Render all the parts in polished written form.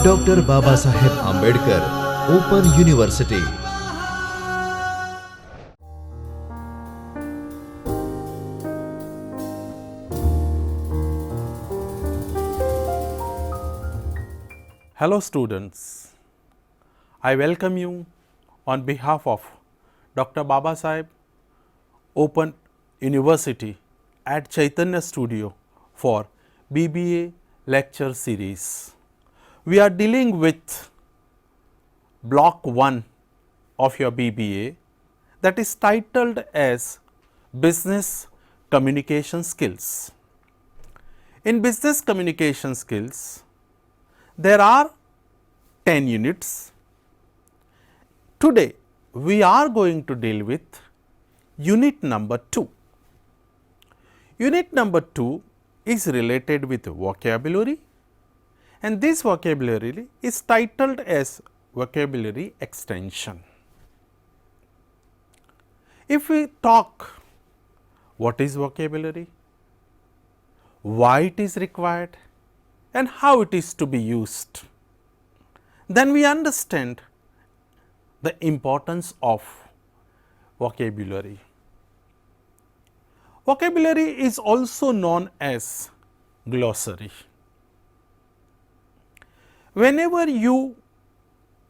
Doctor Baba Saheb Ambedkar open university. Hello students, I welcome you on behalf of Dr. Baba Saheb Open University at Chaitanya Studio for BBA lecture series. We are dealing with block 1 of your BBA, that is titled as Business Communication Skills. In business communication skills, there are 10 units. Today, we are going to deal with unit number 2. Unit number 2 is related with vocabulary, and this vocabulary is titled as vocabulary extension. If we talk what is vocabulary, why it is required, and how it is to be used, then we understand the importance of vocabulary. Vocabulary is also known as glossary. Whenever you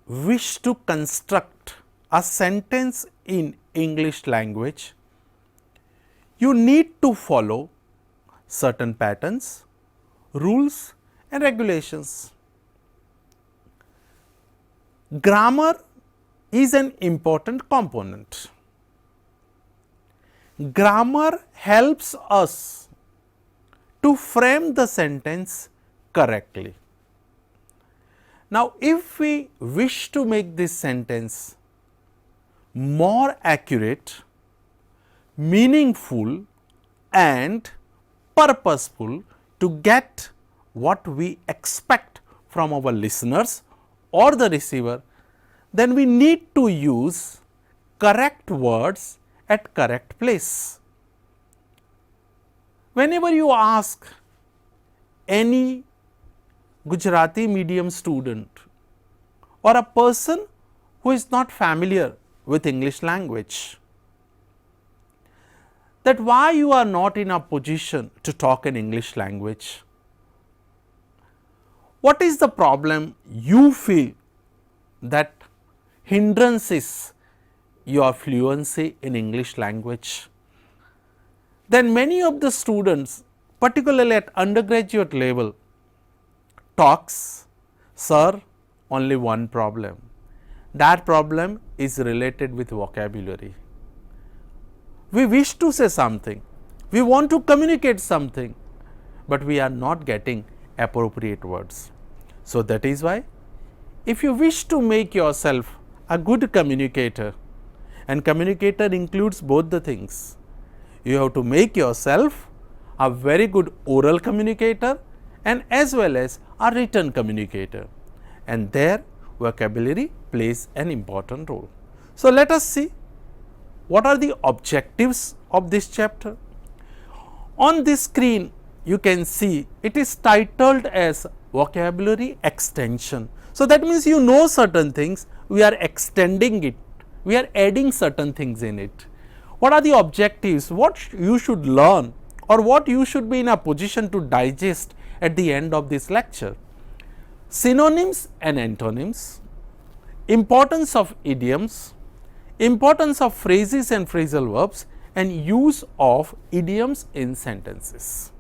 wish to construct a sentence in English language, you need to follow certain patterns, rules and regulations. Grammar is an important component. Grammar helps us to frame the sentence correctly. Now, if we wish to make this sentence more accurate, meaningful and purposeful to get what we expect from our listeners or the receiver, then we need to use correct words at correct place. Whenever you ask any Gujarati medium student or a person who is not familiar with English language, that why you are not in a position to talk in English language, what is the problem you feel that hindrances your fluency in English language? Then many of the students, particularly at undergraduate level, talks, sir, only one problem. That problem is related with vocabulary. We wish to say something, we want to communicate something, but we are not getting appropriate words. So, that is why if you wish to make yourself a good communicator, and communicator includes both the things, you have to make yourself a very good oral communicator and as well as a written communicator, and there vocabulary plays an important role. So, let us see what are the objectives of this chapter. On this screen you can see it is titled as vocabulary extension. So, that means you know certain things, we are extending it, we are adding certain things in it. What are the objectives, what you should learn or what you should be in a position to digest at the end of this lecture? Synonyms and antonyms, importance of idioms, importance of phrases and phrasal verbs, and use of idioms in sentences.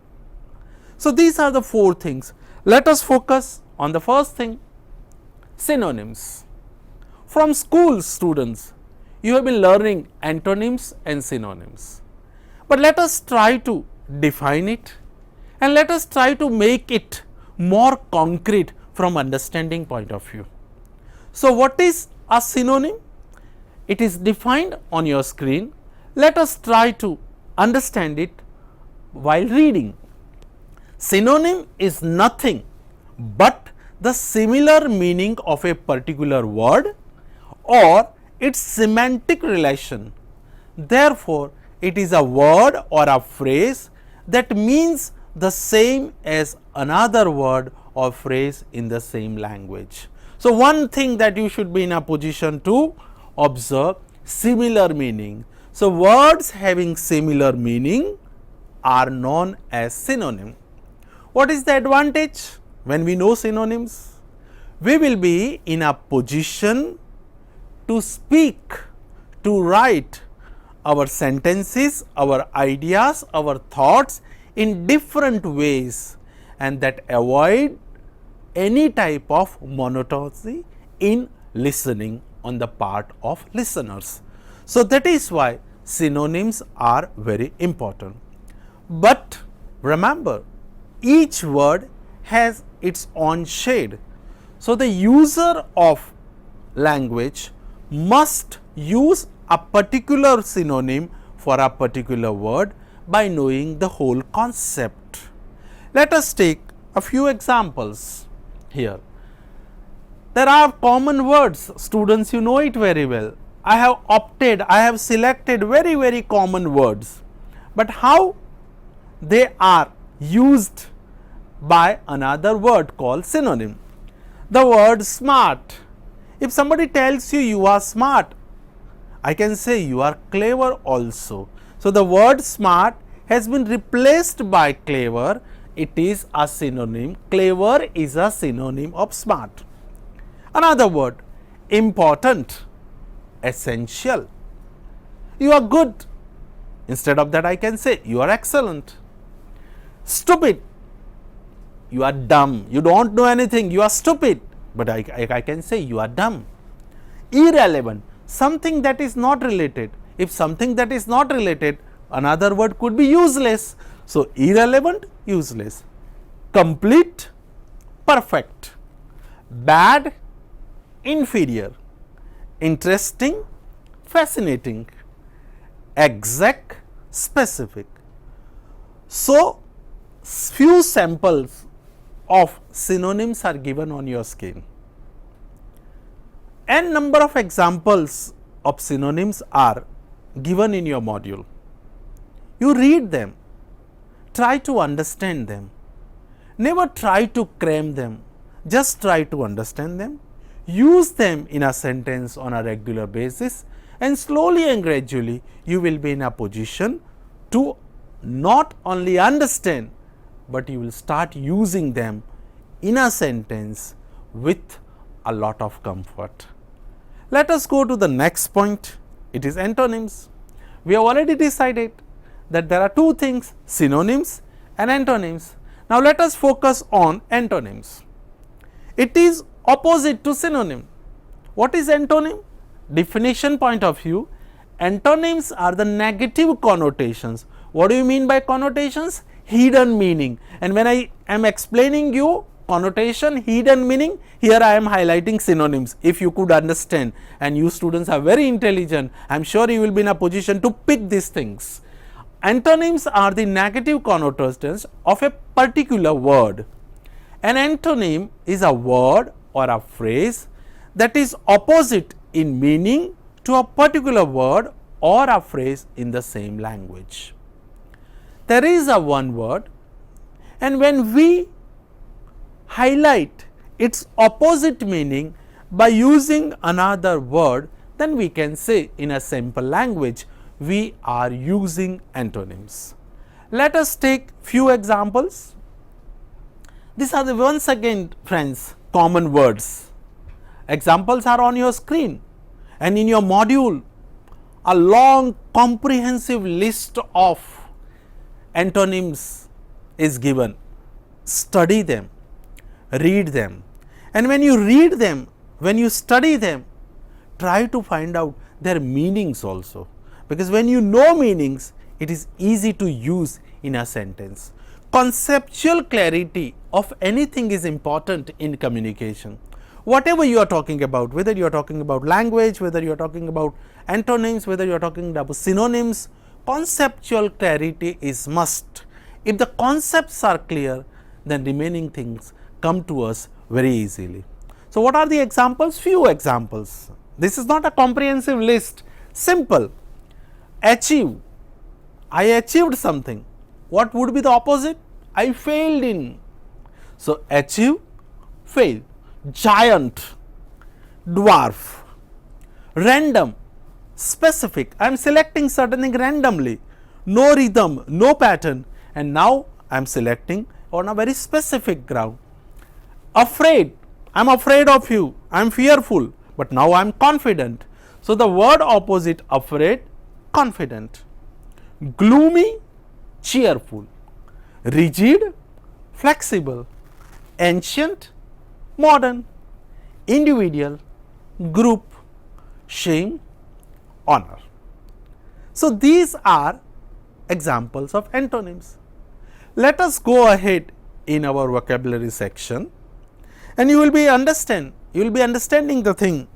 So, these are the 4 things. Let us focus on the first thing, synonyms. From school, students, you have been learning antonyms and synonyms, but let us try to define it and let us try to make it more concrete from understanding point of view. So, what is a synonym? It is defined on your screen. Let us try to understand it while reading. Synonym is nothing but the similar meaning of a particular word or its semantic relation. Therefore, it is a word or a phrase that means the same as another word or phrase in the same language. So, one thing that you should be in a position to observe similar meaning. So, words having similar meaning are known as synonym. What is the advantage when we know synonyms? We will be in a position to speak, to write our sentences, our ideas, our thoughts in different ways, and that avoid any type of monotony in listening on the part of listeners. So, that is why synonyms are very important. But remember, each word has its own shade. So, the user of language must use a particular synonym for a particular word by knowing the whole concept. Let us take a few examples here. There are common words, students, you know it very well. I have selected very common words, but how they are used by another word called synonym. The word smart. If somebody tells you you are smart, I can say you are clever also. So, the word smart has been replaced by clever. It is a synonym. Clever is a synonym of smart. Another word, important, essential. You are good. Instead of that, I can say you are excellent. Stupid. You are dumb. You don't know anything. You are stupid. But I can say you are dumb. Irrelevant. Something that is not related. If something that is not related, another word could be useless. So, irrelevant, useless. Complete, perfect. Bad, inferior. Interesting, fascinating. Exact, specific. So, few samples of synonyms are given on your screen. N number of examples of synonyms are given in your module. You read them, try to understand them, never try to cram them, just try to understand them, use them in a sentence on a regular basis, and slowly and gradually you will be in a position to not only understand, but you will start using them in a sentence with a lot of comfort. Let us go to the next point. It is antonyms. We have already decided that there are two things, synonyms and antonyms. Now, let us focus on antonyms. It is opposite to synonym. What is antonym? Definition point of view, antonyms are the negative connotations. What do you mean by connotations? Hidden meaning. And when I am explaining you connotation, hidden meaning, here I am highlighting synonyms. If you could understand, and you students are very intelligent, I am sure you will be in a position to pick these things. Antonyms are the negative connotations of a particular word. An antonym is a word or a phrase that is opposite in meaning to a particular word or a phrase in the same language. There is a one word, and when we highlight its opposite meaning by using another word, then we can say in a simple language we are using antonyms. Let us take few examples. These are the once again, friends, common words. Examples are on your screen, and in your module a long comprehensive list of antonyms is given. Study them, read them, and when you read them, when you study them, try to find out their meanings also, because when you know meanings, it is easy to use in a sentence. Conceptual clarity of anything is important in communication. Whatever you are talking about, whether you are talking about language, whether you are talking about antonyms, whether you are talking about synonyms, conceptual clarity is must. If the concepts are clear, then remaining things come to us very easily. So, what are the examples? Few examples. This is not a comprehensive list. Simple. Achieve. I achieved something. What would be the opposite? I failed in. So, achieve, fail. Giant, dwarf, random, specific. I am selecting certain thing randomly, no rhythm, no pattern, and now I am selecting on a very specific ground. Afraid, I am afraid of you, I am fearful, but now I am confident. So, the word opposite afraid, confident. Gloomy, cheerful. Rigid, flexible. Ancient, modern. Individual, group. Shame, honor. So, these are examples of antonyms. Let us go ahead in our vocabulary section, and you will be understanding the thing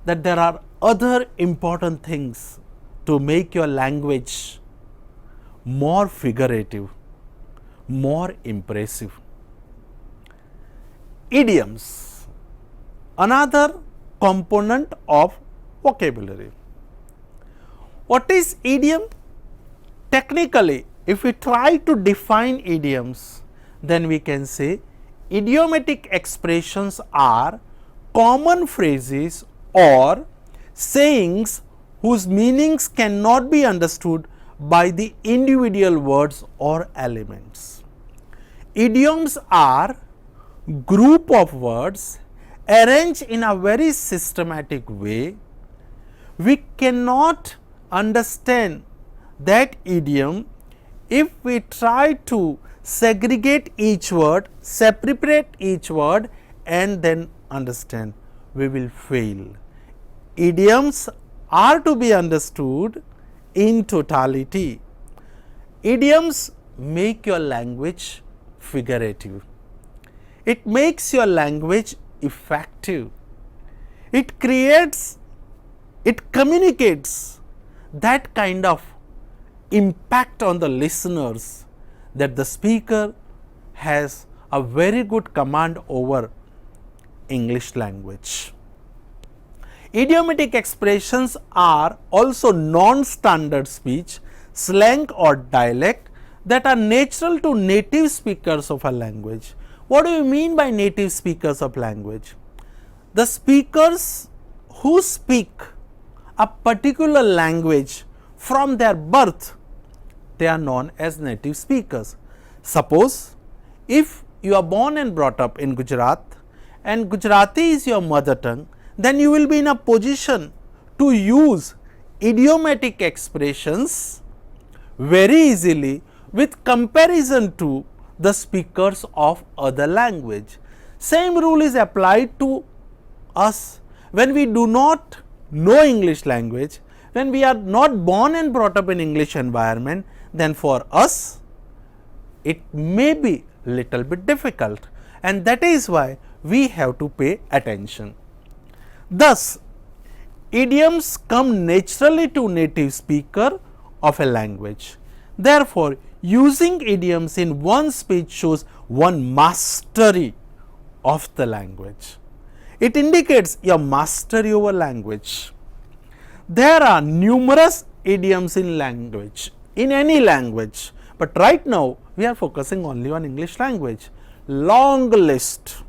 that there are other important things to make your language more figurative, more impressive. Idioms, another component of vocabulary. What is idiom? Technically, if we try to define idioms, then we can say idiomatic expressions are common phrases or sayings whose meanings cannot be understood by the individual words or elements. Idioms are group of words arranged in a very systematic way. We cannot understand that idiom if we try to segregate each word, separate each word and then understand. We will fail. Idioms are to be understood in totality. Idioms make your language figurative. It makes your language effective. It creates, it communicates that kind of impact on the listeners that the speaker has a very good command over English language. Idiomatic expressions are also non-standard speech, slang or dialect that are natural to native speakers of a language. What do you mean by native speakers of language? The speakers who speak a particular language from their birth, they are known as native speakers. Suppose if you are born and brought up in Gujarat and Gujarati is your mother tongue, then you will be in a position to use idiomatic expressions very easily with comparison to the speakers of other language. Same rule is applied to us when we do not know English language, when we are not born and brought up in English environment, then for us it may be little bit difficult, and that is why we have to pay attention. Thus, idioms come naturally to native speaker of a language. Therefore, using idioms in one speech shows one mastery of the language. It indicates your mastery over language. There are numerous idioms in language, in any language, but right now we are focusing only on English language. Long list.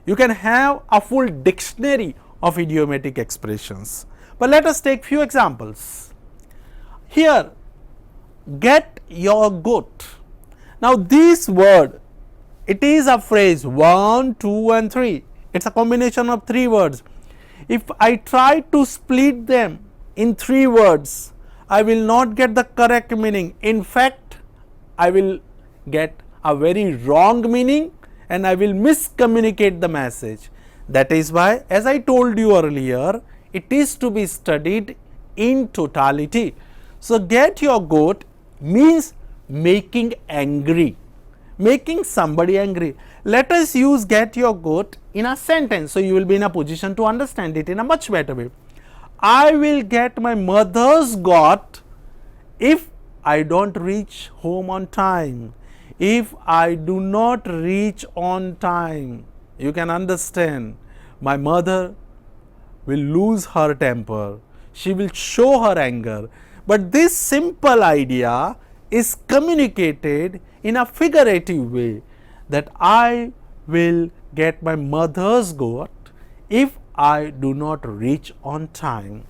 You can have a full dictionary of idiomatic expressions, but let us take few examples. Here, get your goat. Now, this word, it is a phrase 1, 2 and 3. It is a combination of 3 words. If I try to split them in 3 words, I will not get the correct meaning. In fact, I will get a very wrong meaning and I will miscommunicate the message. That is why, as I told you earlier, it is to be studied in totality. So, get your goat means making angry, making somebody angry. Let us use get your goat in a sentence, so you will be in a position to understand it in a much better way. I will get my mother's goat if I don't reach home on time. If I do not reach on time, you can understand, my mother will lose her temper, she will show her anger. But this simple idea is communicated in a figurative way that I will get my mother's goat if I do not reach on time.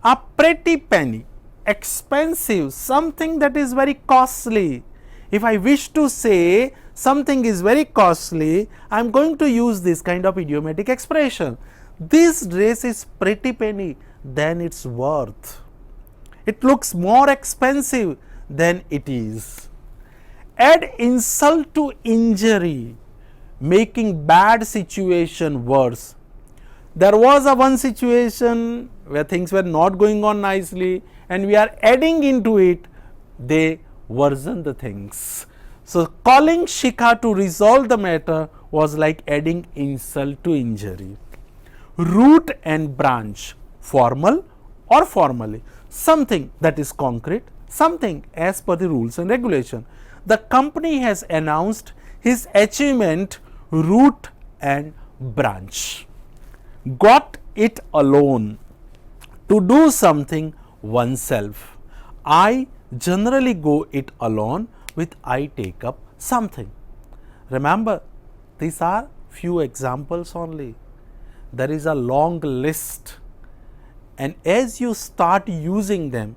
A pretty penny, expensive, something that is very costly. If I wish to say something is very costly, I am going to use this kind of idiomatic expression. This dress is pretty penny than its worth. It looks more expensive than it is. Add insult to injury, making bad situation worse. There was a one situation where things were not going on nicely, and we are adding into it, they worsen the things. So, calling Shikha to resolve the matter was like adding insult to injury. Root and branch, formal or formally, something that is concrete, something as per the rules and regulation. The company has announced his achievement, root and branch. Got it alone, to do something oneself. I generally go it alone with I take up something. Remember, these are few examples only. There is a long list, and as you start using them,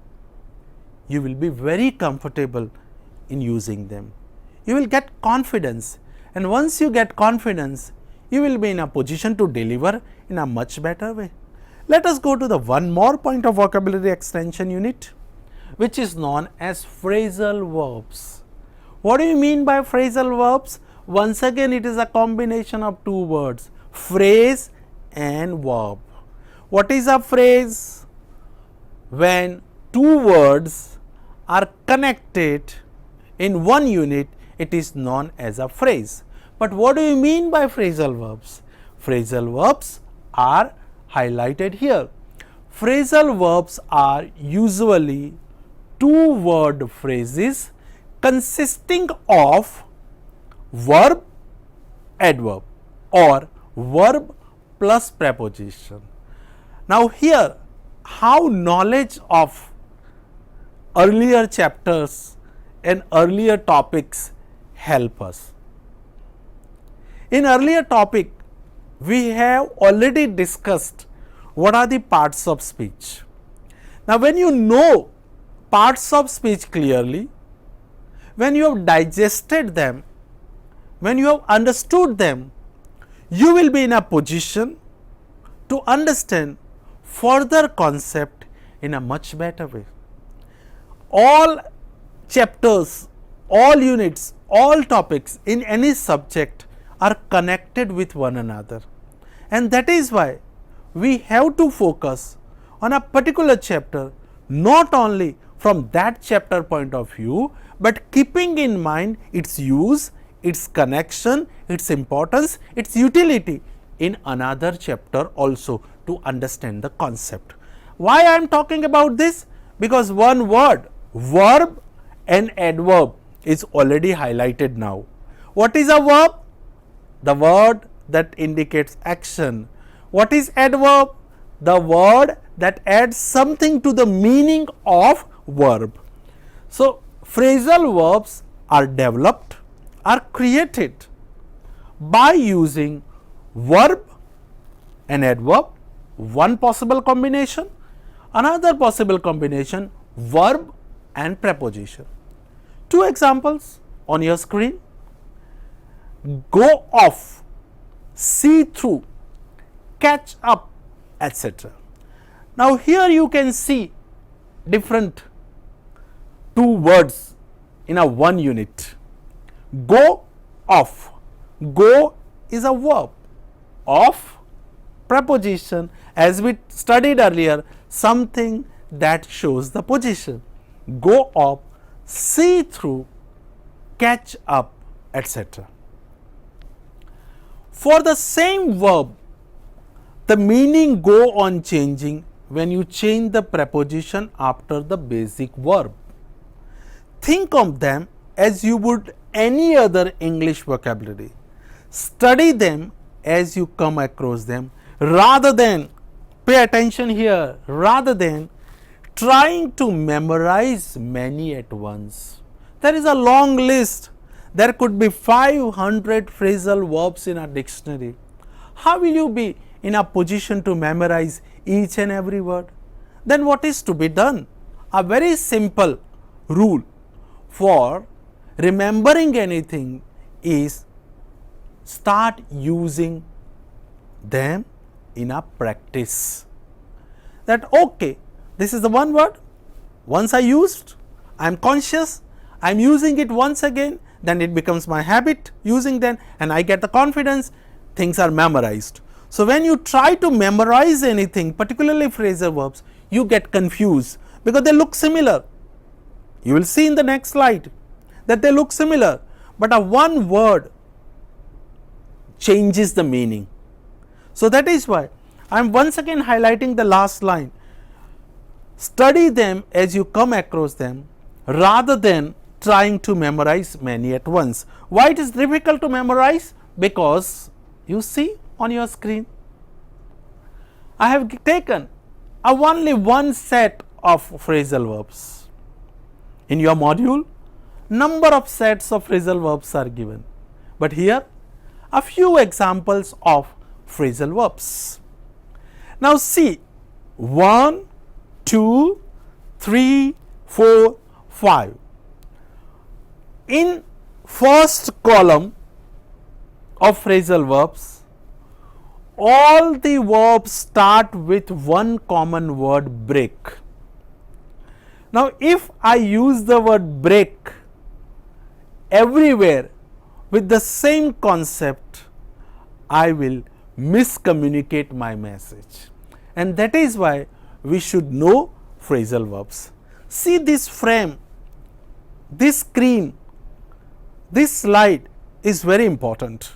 you will be very comfortable in using them. You will get confidence, and once you get confidence, you will be in a position to deliver in a much better way. Let us go to the one more point of vocabulary extension unit, which is known as phrasal verbs. What do you mean by phrasal verbs? Once again, it is a combination of two words, phrase and verb. What is a phrase? When two words are connected in one unit, it is known as a phrase. But what do you mean by phrasal verbs? Phrasal verbs are highlighted here. Phrasal verbs are usually two-word phrases consisting of verb, adverb, or verb plus preposition. Now, here how knowledge of earlier chapters and earlier topics help us. In earlier topic, we have already discussed what are the parts of speech. Now, when you know parts of speech clearly, when you have digested them, when you have understood them, you will be in a position to understand further concept in a much better way. All chapters, all units, all topics in any subject are connected with one another, and that is why we have to focus on a particular chapter, not only from that chapter point of view, but keeping in mind its use, its connection, its importance, its utility in another chapter also to understand the concept. Why I am talking about this? Because one word, verb and adverb, is already highlighted now. What is a verb? The word that indicates action. What is adverb? The word that adds something to the meaning of verb. So, phrasal verbs are developed, are created by using verb and adverb, one possible combination, another possible combination, verb and preposition. Two examples on your screen: go off, see through, catch up, etc. Now, here you can see different two words in a one unit. Go off. Go is a verb. Off, preposition, as we studied earlier, something that shows the position. Go off, see through, catch up, etc. For the same verb, the meaning go on changing when you change the preposition after the basic verb. Think of them as you would any other English vocabulary. Study them as you come across them, rather than, pay attention here, rather than trying to memorize many at once. There is a long list. There could be 500 phrasal verbs in a dictionary. How will you be in a position to memorize each and every word? Then what is to be done? A very simple rule for remembering anything is start using them in a practice. That okay, this is the one word, once I used, I am conscious, I am using it once again, then it becomes my habit using them and I get the confidence, things are memorized. So, when you try to memorize anything, particularly phrasal verbs, you get confused because they look similar. You will see in the next slide that they look similar, but a one word changes the meaning. So, that is why I am once again highlighting the last line. Study them as you come across them rather than trying to memorize many at once. Why it is difficult to memorize? Because you see on your screen, I have taken only one set of phrasal verbs. In your module, number of sets of phrasal verbs are given, but here a few examples of phrasal verbs. Now see 1, 2, 3, 4, 5. In first column of phrasal verbs, all the verbs start with one common word, break. Now, if I use the word break everywhere with the same concept, I will miscommunicate my message, and that is why we should know phrasal verbs. See this frame, this screen, this slide is very important.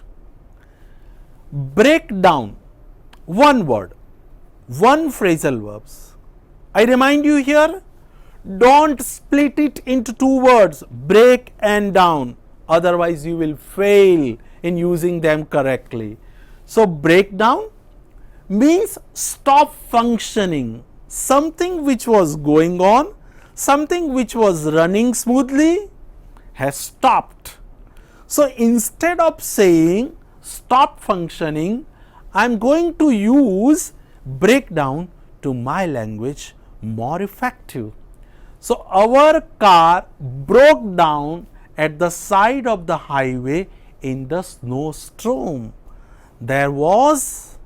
Break down one word, one phrasal verbs. I remind you here, don't split it into two words, break and down, otherwise you will fail in using them correctly. So, break down means stop functioning, something which was going on, something which was running smoothly has stopped. So, instead of saying stop functioning, I am going to use breakdown to my language more effective. So, our car broke down at the side of the highway in the snowstorm. There was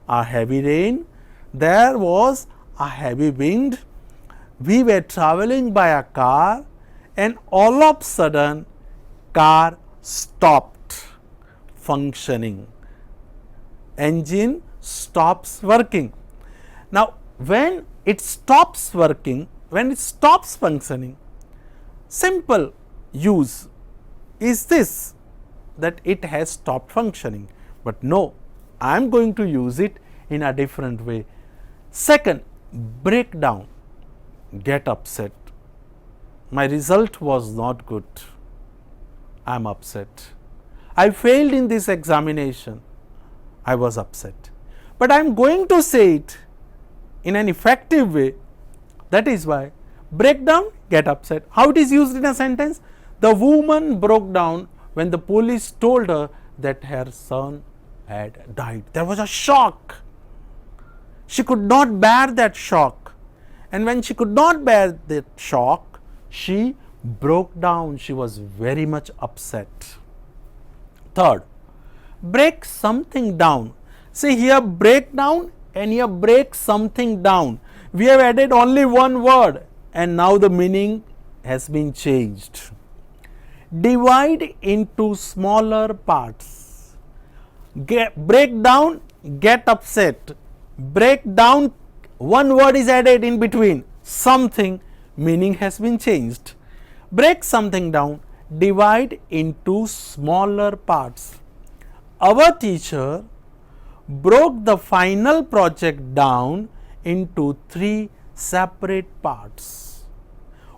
a heavy rain, there was a heavy wind, we were traveling by a car and all of a sudden car stopped functioning, engine stops working. Now, when it stops working, when it stops functioning, simple use is this, that it has stopped functioning, but no, I am going to use it in a different way. Second, break down, get upset, my result was not good, I am upset, I failed in this examination, I was upset, but I am going to say it in an effective way. That is why break down, get upset. How it is used in a sentence? The woman broke down when the police told her that her son had died. There was a shock. She could not bear that shock, and when she could not bear that shock, she broke down. She was very much upset. Third, break something down. See here, break down and here break something down. We have added only one word and now the meaning has been changed. Divide into smaller parts. Break down, get upset. Break down, one word is added in between, something, meaning has been changed. Break something down, divide into smaller parts. Our teacher broke the final project down into 3 separate parts.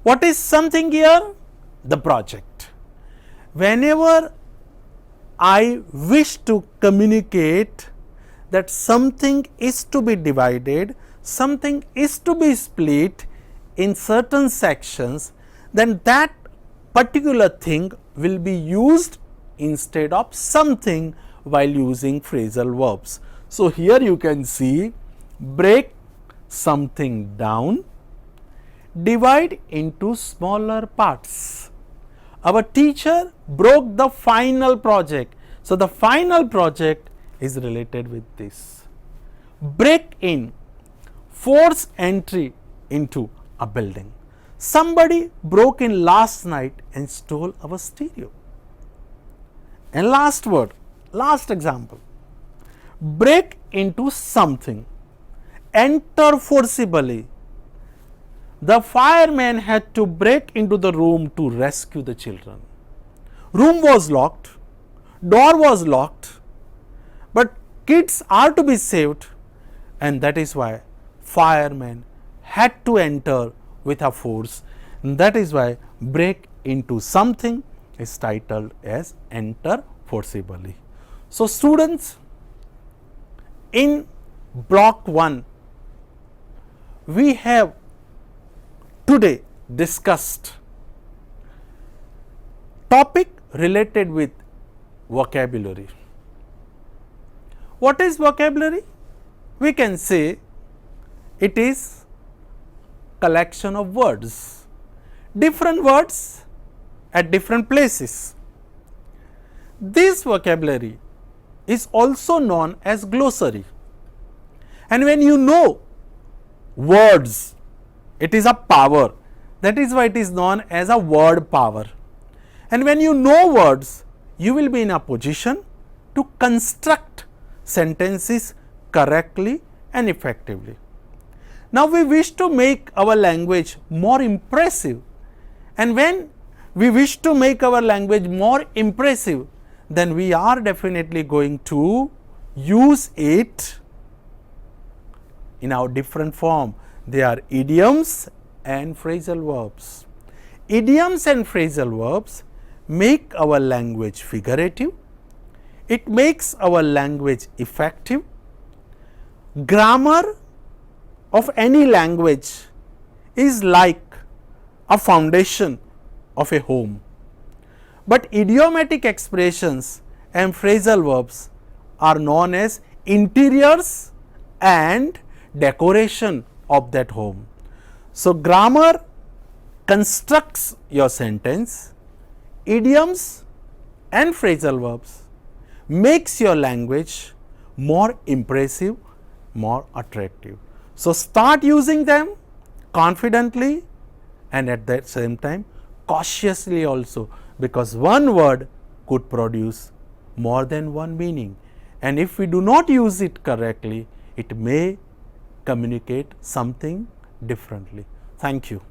What is something here? The project. Whenever I wish to communicate that something is to be divided, something is to be split in certain sections, then that particular thing will be used instead of something while using phrasal verbs. So, here you can see break something down, divide into smaller parts. Our teacher broke the final project. So, the final project is related with this. Break in, force entry into a building. Somebody broke in last night and stole our stereo. And last word, last example, break into something, enter forcibly. The fireman had to break into the room to rescue the children. Room was locked, door was locked, but kids are to be saved, and that is why fireman had to enter with a force. And that is why break into something is titled as enter forcibly. So, students, in block 1 we have today discussed topic related with vocabulary. What is vocabulary? We can say it is collection of words, different words at different places. This vocabulary is also known as glossary, and when you know words, it is a power. That is why it is known as a word power. And when you know words, you will be in a position to construct sentences correctly and effectively. Now, we wish to make our language more impressive, and when we wish to make our language more impressive, then we are definitely going to use it in our different form. They are idioms and phrasal verbs. Idioms and phrasal verbs make our language figurative, it makes our language effective. Grammar of any language is like a foundation of a home, but idiomatic expressions and phrasal verbs are known as interiors and decoration of that home. So, grammar constructs your sentence, idioms and phrasal verbs makes your language more impressive, more attractive. So, start using them confidently and at that same time cautiously also, because one word could produce more than one meaning, and if we do not use it correctly, it may communicate something differently. Thank you.